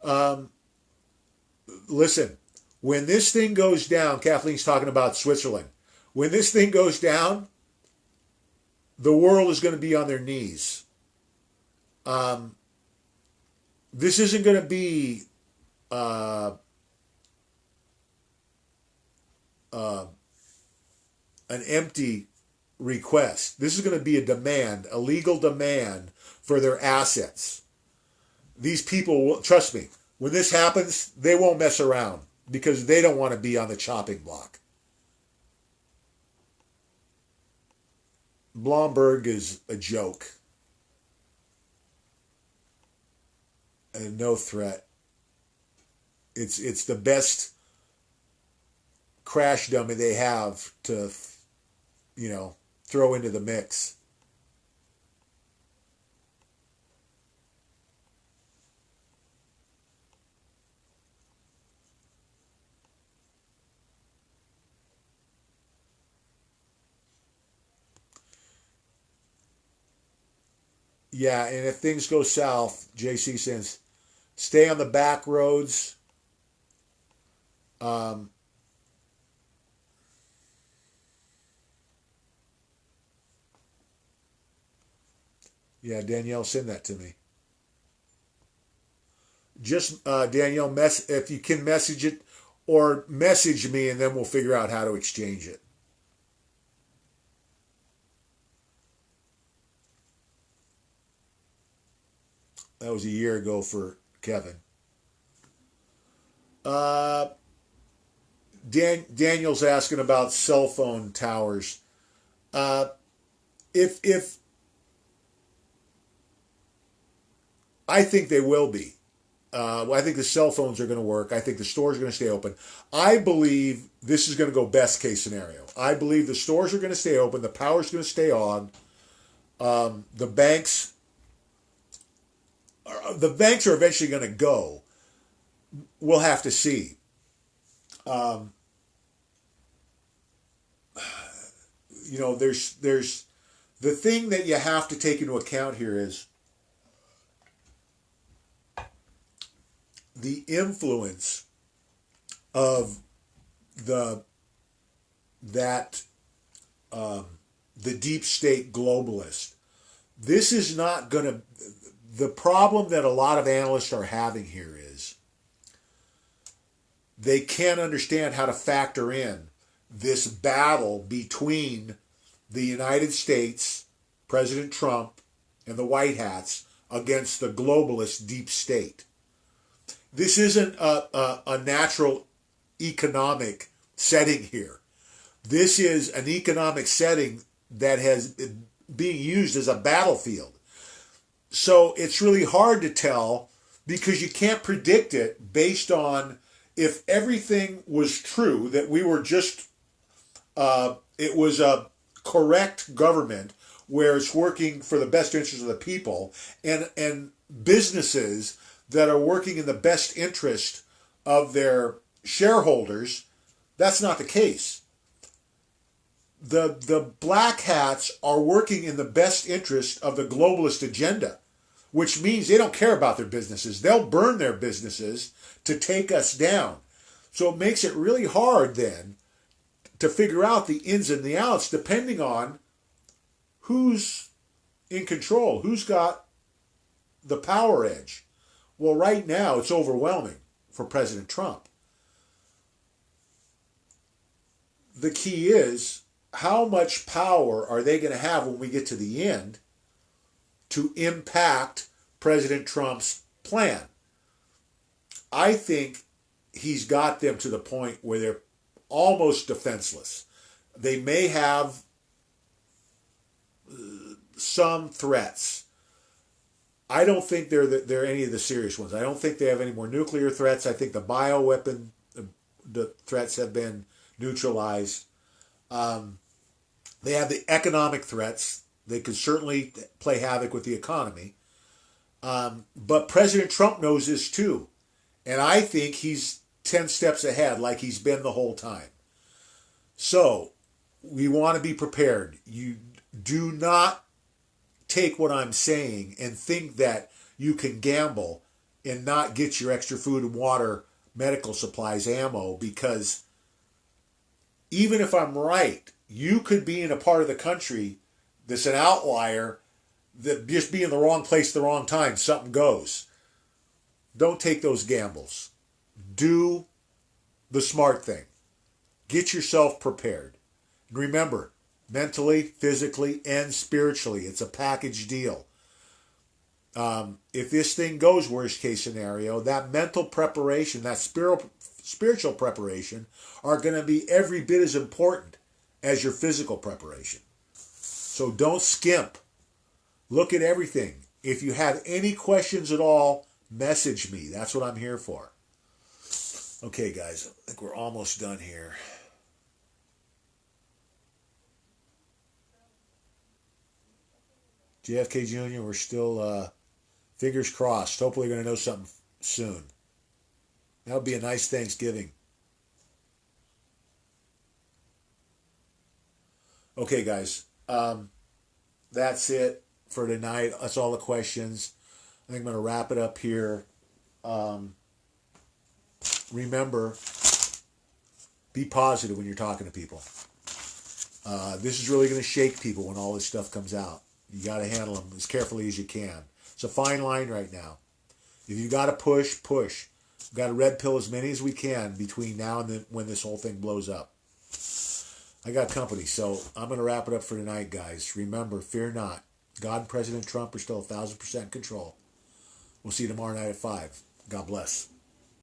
Um, Listen, when this thing goes down, Kathleen's talking about Switzerland. When this thing goes down, the world is going to be on their knees. Um, this isn't going to be uh, uh, an empty request. This is going to be a demand, a legal demand for their assets. These people will, trust me, when this happens, they won't mess around because they don't want to be on the chopping block. Blomberg is a joke and no threat. It's the best crash dummy they have to, throw into the mix. Yeah, and if things go south, JC says, stay on the back roads. Um, yeah, Danielle, send that to me. Just Danielle, if you can message it, or message me, and then we'll figure out how to exchange it. That was a year ago for Kevin. Uh, Daniel's asking about cell phone towers. Uh, if I think they will be. I think the cell phones are going to work. I think the stores are going to stay open. I believe this is going to go best case scenario. I believe the stores are going to stay open. The power's going to stay on. The banks are eventually going to go. We'll have to see. Um, there's the thing that you have to take into account here is the influence of the that the deep state globalist. This is not going to. The problem that a lot of analysts are having here is they can't understand how to factor in this battle between the United States, President Trump, and the White Hats against the globalist deep state. This isn't a natural economic setting here. This is an economic setting that has being used as a battlefield. So it's really hard to tell because you can't predict it based on if everything was true, that we were just, it was a correct government where it's working for the best interest of the people, and businesses that are working in the best interest of their shareholders. That's not the case. The black hats are working in the best interest of the globalist agenda, which means they don't care about their businesses. They'll burn their businesses to take us down. So it makes it really hard then to figure out the ins and the outs depending on who's in control, who's got the power edge. Well, right now it's overwhelming for President Trump. The key is, how much power are they going to have when we get to the end to impact President Trump's plan? I think he's got them to the point where they're almost defenseless. They may have some threats. I don't think they're any of the serious ones. I don't think they have any more nuclear threats. I think the bioweapon the threats have been neutralized. They have the economic threats. They could certainly play havoc with the economy. But President Trump knows this too. And I think he's 10 steps ahead like he's been the whole time. So we want to be prepared. You do not take what I'm saying and think that you can gamble and not get your extra food and water, medical supplies, ammo, because even if I'm right, you could be in a part of the country that's an outlier, that just be in the wrong place at the wrong time, something goes. Don't take those gambles. Do the smart thing. Get yourself prepared. And remember, mentally, physically, and spiritually, it's a package deal. If this thing goes worst case scenario, that mental preparation, that spiritual preparation are going to be every bit as important as your physical preparation. So don't skimp. Look at everything. If you have any questions at all, message me. That's what I'm here for. Okay, guys, I think we're almost done here. JFK Jr., we're still, fingers crossed. Hopefully we're going to know something soon. That would be a nice Thanksgiving. Okay, guys. That's it for tonight. That's all the questions. I think I'm going to wrap it up here. Remember, be positive when you're talking to people. This is really going to shake people when all this stuff comes out. You got to handle them as carefully as you can. It's a fine line right now. If you got to push, push. We've got to red pill as many as we can between now and then when this whole thing blows up. I got company, so I'm going to wrap it up for tonight, guys. Remember, fear not. God and President Trump are still 1,000% in control. We'll see you tomorrow night at 5. God bless.